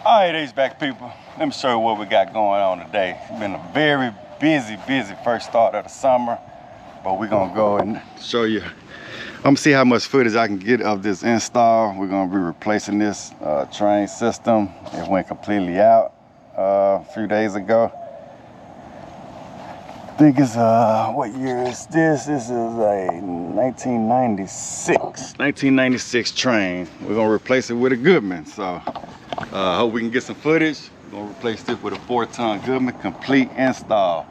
All right, HVAC people, let me show you what we got going on today. It's been a very busy first start of the summer, but we're gonna go and show you. I'm gonna see how much footage I can get of this install. We're gonna be replacing this train system. It went completely out a few days ago. I think it's, what year is this? This is a 1996 train. We're gonna replace it with a Goodman. So hope we can get some footage. We're gonna replace this with a 4-ton Goodman, complete install.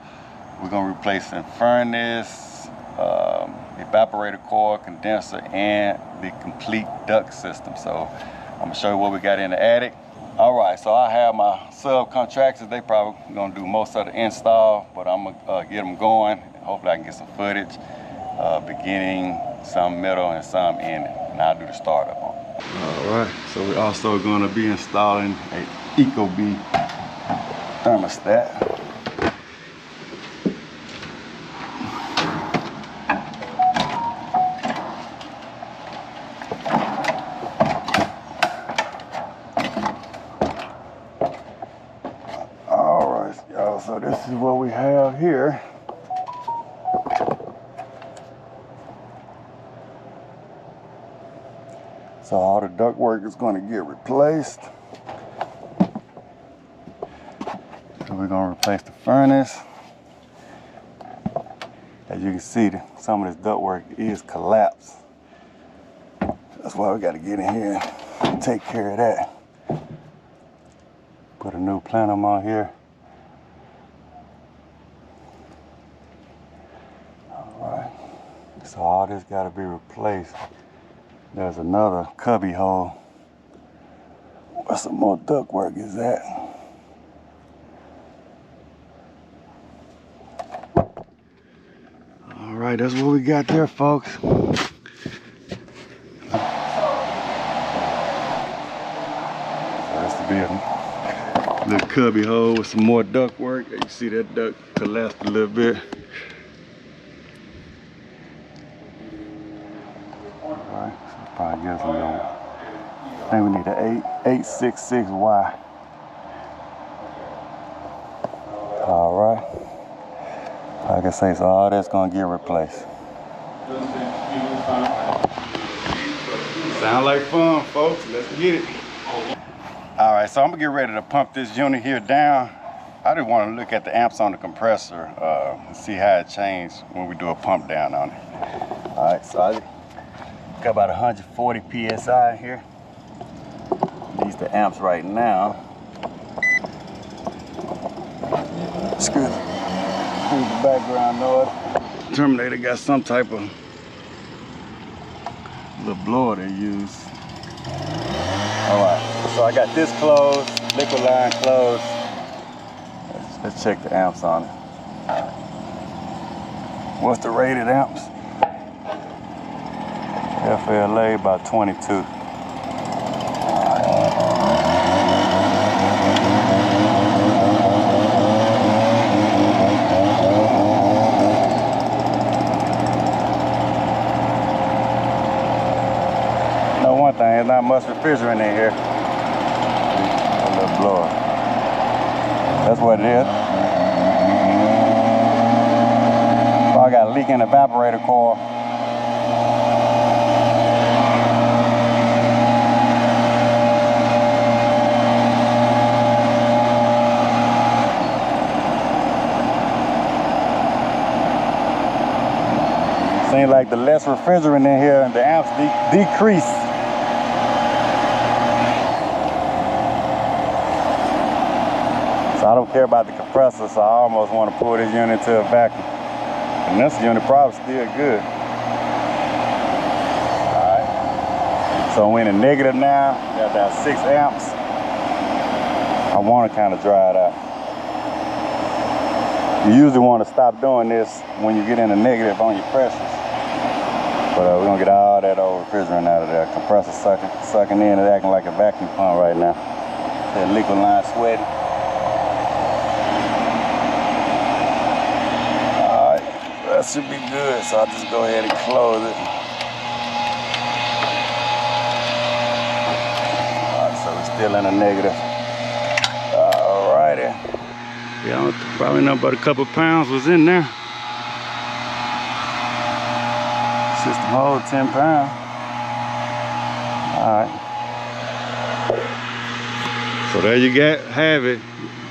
We're gonna replace the furnace, evaporator coil, condenser, and the complete duct system. So I'm gonna show you what we got in the attic. All right, so I have my subcontractors. They probably gonna do most of the install, but I'm gonna get them going. Hopefully I can get some footage, beginning, some middle, and some ending, and I'll do the startup on it. All right, so we're also gonna be installing a Ecobee thermostat. So this is what we have here. So all the ductwork is going to get replaced. So we're going to replace the furnace. As you can see, some of this ductwork is collapsed. That's why we got to get in here and take care of that. Put a new plenum on here. So all this got to be replaced. There's another cubby hole. Where some more ductwork is at? All right, that's what we got there, folks. So this will be a little cubby hole with some more ductwork. You see that duct collapsed a little bit. Probably gives them, I think we need an 866Y. All right. Like I say, so all that's gonna get replaced. Sound like fun, folks. Let's get it. All right, so I'm gonna get ready to pump this unit here down. I just want to look at the amps on the compressor and see how it changed when we do a pump down on it. All right, so got about 140 PSI here. These the amps right now. Excuse the background noise. Terminator got some type of little blower they use. All right, so I got this closed, liquid line closed. Let's check the amps on it. What's the rated amps? FLA about 22. Know one thing, there's not much refrigerant in here. A little blower. That's what it is. So I got a leak in the evaporator coil. Seems like the less refrigerant in here, the amps decrease. So I don't care about the compressor, so I almost want to pull this unit to a vacuum. And this unit probably still good. Alright. So we're in a negative now, got that 6 amps. I want to kind of dry it out. You usually want to stop doing this when you get in a negative on your pressures. But we're gonna get all that old refrigerant out of there. Compressor sucking in and acting like a vacuum pump right now. That liquid line sweating. All right, that should be good. So I'll just go ahead and close it. All right, so we're still in a negative. Yeah, probably not but a couple pounds was in there. System hold 10 pounds. All right. So there you have it.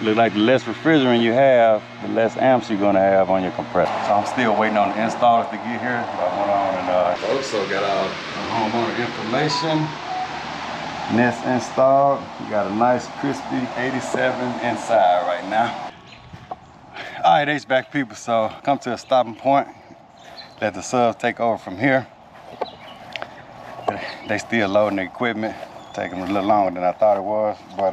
Look like the less refrigerant you have, the less amps you're gonna have on your compressor. So I'm still waiting on the installers to get here. I went on and also got our homeowner information. Nest installed. You got a nice crispy 87 inside right now. All right, HVAC people, so come to a stopping point. Let the subs take over from here. They still loading the equipment. Taking a little longer than I thought it was, but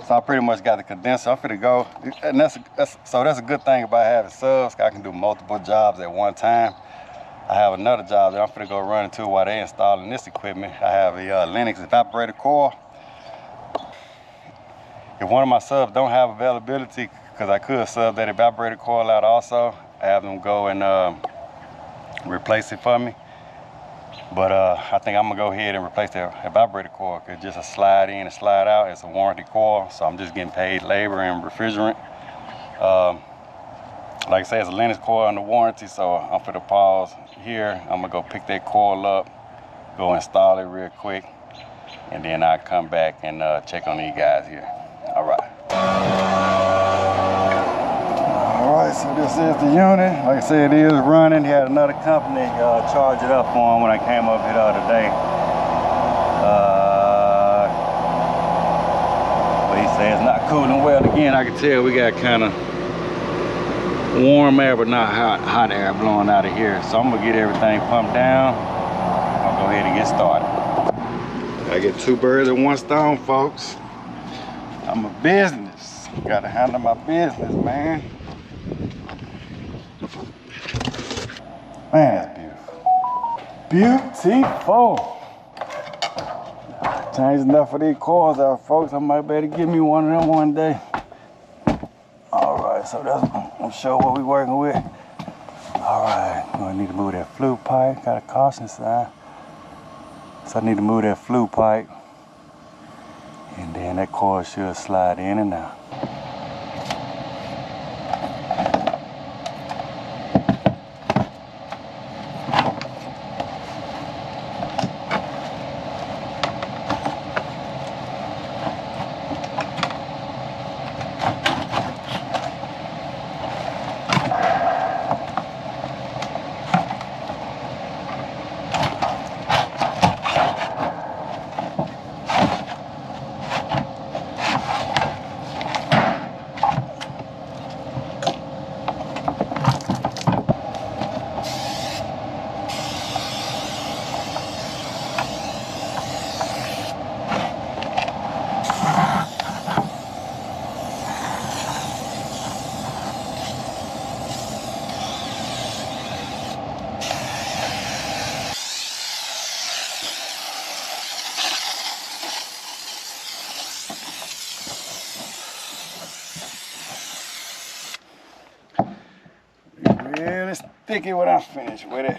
so I pretty much got the condenser. I'm finna go, and that's a good thing about having subs. I can do multiple jobs at one time. I have another job that I'm finna go run into while they installing this equipment. I have a Lennox evaporator coil. If one of my subs don't have availability, because I could sub that evaporator coil out also, I have them go and replace it for me. But I think I'm gonna go ahead and replace the evaporator coil, because just a slide in and slide out. It's a warranty coil, so I'm just getting paid labor and refrigerant. Like I said, it's a Lennox coil under warranty, so I'm finna pause here. I'm gonna go pick that coil up, go install it real quick, and then I'll come back and check on these guys here. All right. All right, so this is the unit. Like I said, it is running. He had another company charge it up for him when I came up here the other day. But he said it's not cooling well. Again, I can tell we got kind of warm air, but not hot air blowing out of here. So I'm gonna get everything pumped down. I'll go ahead and get started. I get 2 birds with 1 stone, folks. I'm a business. Gotta handle my business, man. Man, that's beautiful. Beautiful. Changed enough of these coils out, folks. I might better give me one of them one day. All right, so that's, I'm sure what we're working with. All right, I'm gonna need to move that flue pipe. Got a caution sign. So I need to move that flue pipe. And then that coil should slide in and out. Really sticky when I finish with it.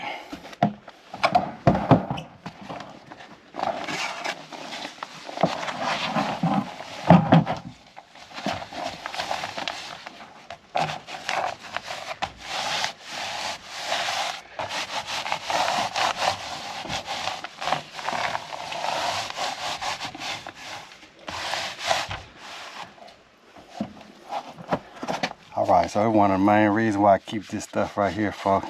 All right, so that's one of the main reasons why I keep this stuff right here, folks.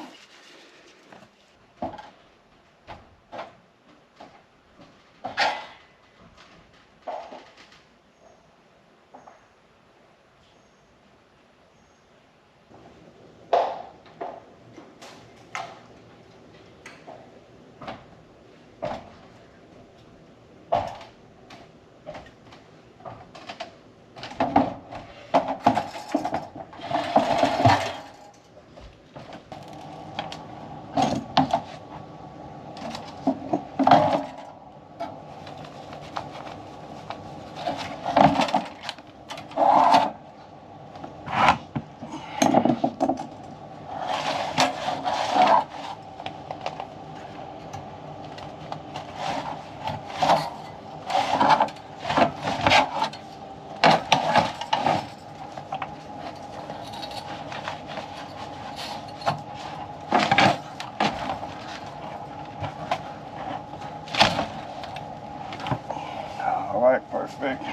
All right, perfect.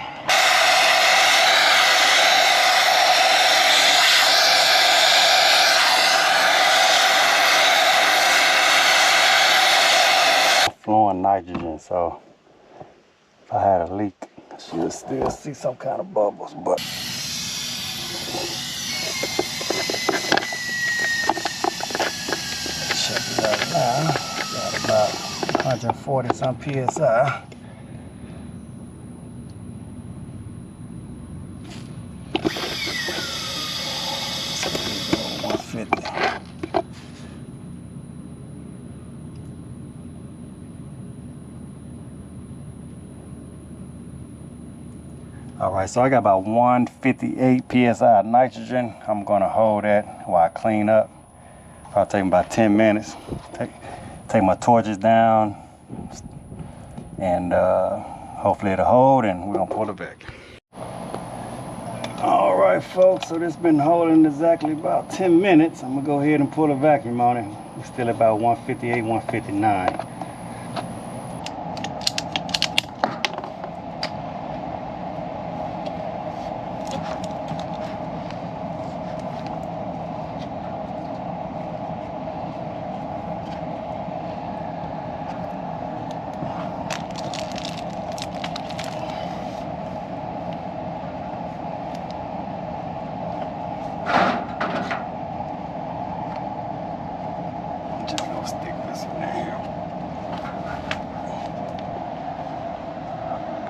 Flowing nitrogen, so if I had a leak, I should still see some kind of bubbles, but check it out now. Got about 140 some psi. So 150. All right, so I got about 158 psi of nitrogen. I'm gonna hold that while I clean up. Probably take about 10 minutes. Take my torches down, and hopefully it'll hold, and we're gonna pull it back. All right, folks, so this been holding exactly about 10 minutes. I'm gonna go ahead and pull a vacuum on it. We're still about 158, 159.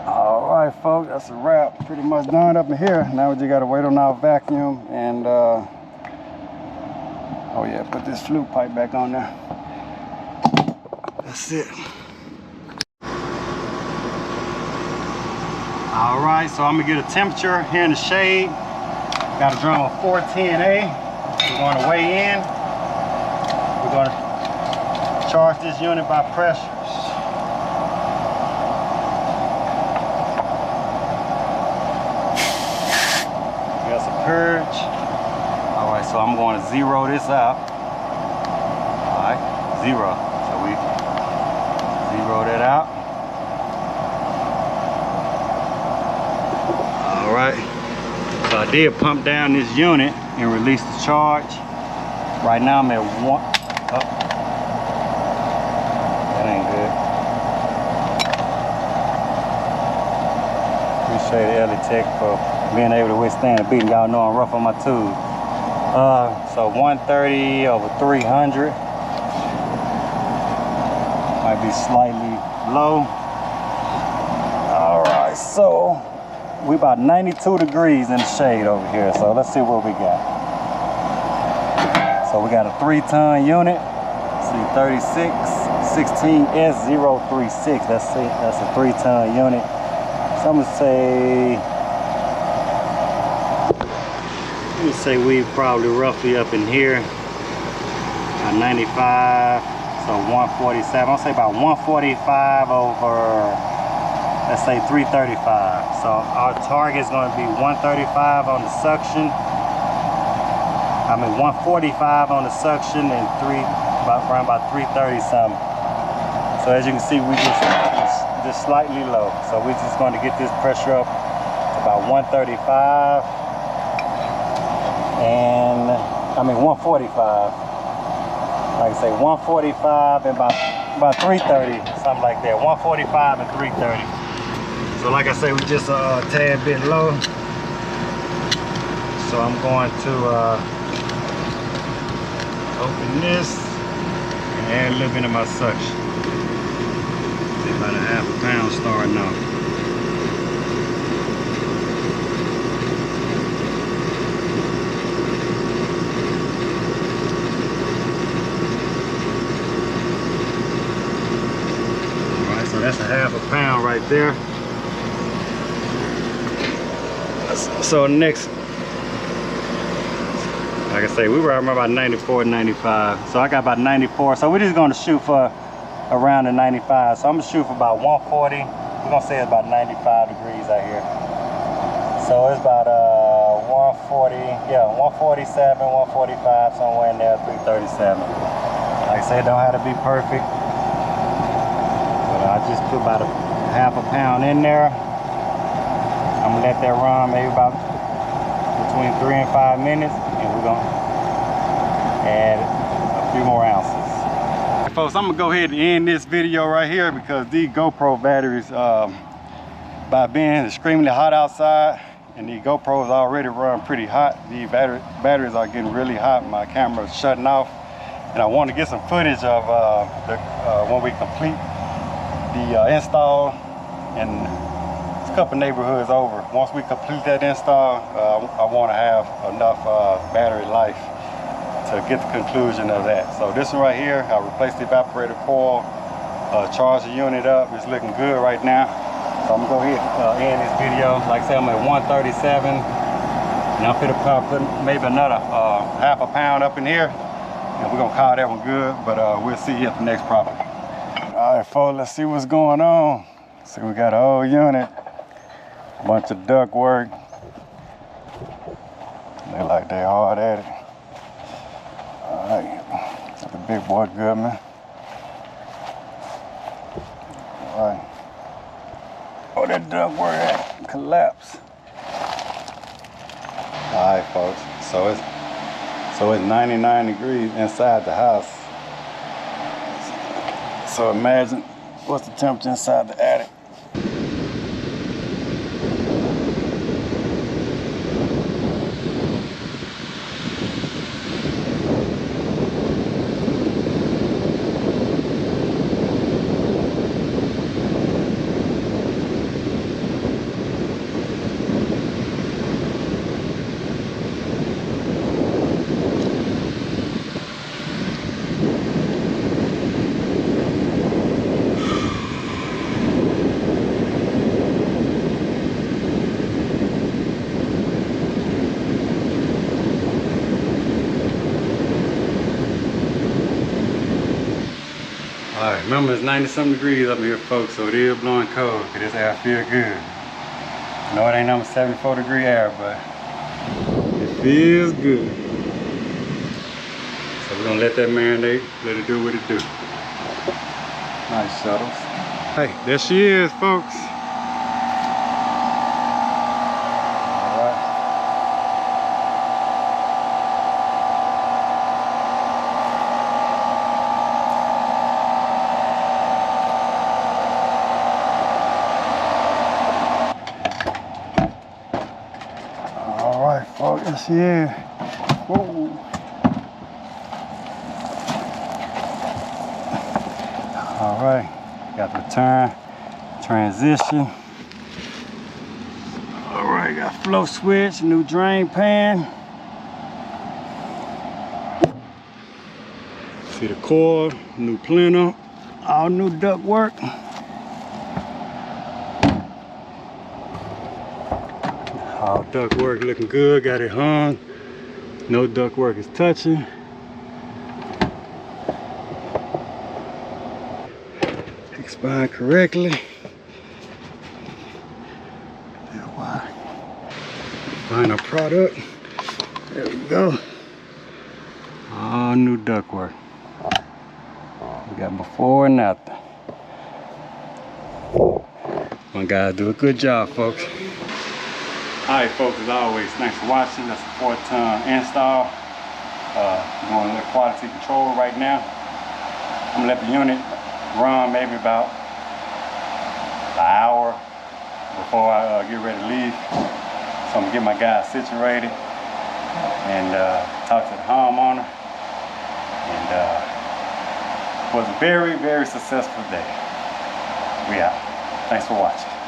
Alright folks, that's a wrap. Pretty much done up in here. Now we just gotta wait on our vacuum and oh yeah, put this flute pipe back on there. That's it. Alright, so I'm gonna get a temperature here in the shade. Got a drum of 410A. We're gonna weigh in. We're gonna charge this unit by pressure. Purge. All right, so I'm going to zero this out. All right, zero. So we zero that out. All right. So I did pump down this unit and release the charge. Right now I'm at 1. Oh, that ain't good. Appreciate Elitech for being able to withstand the beating. Y'all know I'm rough on my tools. So 130 over 300. Might be slightly low. All right, so we about 92 degrees in the shade over here. So let's see what we got. So we got a 3-ton unit. See, 3616S036. That's it. That's a 3-ton unit. So I'm gonna say. Let me say we probably roughly up in here at 95, so 147. I'll say about 145 over, let's say 335. So our target is going to be 135 on the suction. 145 on the suction and around about 330 something. So as you can see, we just slightly low. So we're just going to get this pressure up to about 135. And 145. Like I say, 145 and about 330, something like that. 145 and 330. So like I say, we just a tad bit low. So I'm going to open this and add a little bit of my suction. About a half a pound starting off. That's a half a pound right there. So next, like I say, we were about 94, 95. So I got about 94. So we're just gonna shoot for around the 95. So I'm gonna shoot for about 140. We're gonna say it's about 95 degrees out here. So it's about 140, yeah, 147, 145, somewhere in there, 337. Like I say, it don't have to be perfect. I just put about a half a pound in there. I'm gonna let that run maybe about between 3 and 5 minutes, and we're gonna add a few more ounces. Hey folks, I'm gonna go ahead and end this video right here because these GoPro batteries, by being extremely hot outside, and the GoPros already run pretty hot, the batteries are getting really hot. My camera is shutting off, and I want to get some footage of when we complete the install and a couple neighborhoods over. Once we complete that install, I want to have enough battery life to get the conclusion of that. So this one right here, I replaced the evaporator coil, charged the unit up. It's looking good right now. So I'm gonna go ahead and end this video. Like I said, I'm at 137, and I'm gonna put maybe another half a pound up in here, and we're gonna call that one good. But we'll see you at the next property. All right, folks, let's see what's going on. See, we got a whole unit, a bunch of duct work. They like they hard at it. All right, got the big boy Goodman. All right. Oh, that duct work at collapse. All right, folks. So it's 99 degrees inside the house. So imagine what's the temperature inside the attic. Alright, remember it's 90-something degrees up here, folks, so it is blowing cold, because this air feels good. I know it ain't number 74-degree air, but it feels good. So we're gonna let that marinate, let it do what it do. Nice shuttles. Hey, there she is, folks. Oh, yes, yeah. Whoa. All right, got the turn, transition. All right, got flow switch, new drain pan. See the coil, new plenum, all new duct work. All duct work looking good, got it hung. No duct work is touching. Expand correctly. Final product. There we go. All new duct work. We got before and after. My guys do a good job, folks. Alright folks, as always, thanks for watching. That's a 4-ton install. Going a little quality control right now. I'm gonna let the unit run maybe about an hour before I get ready to leave. So I'm gonna get my guys situated and talk to the homeowner. And it was a very, very successful day. We out. Thanks for watching.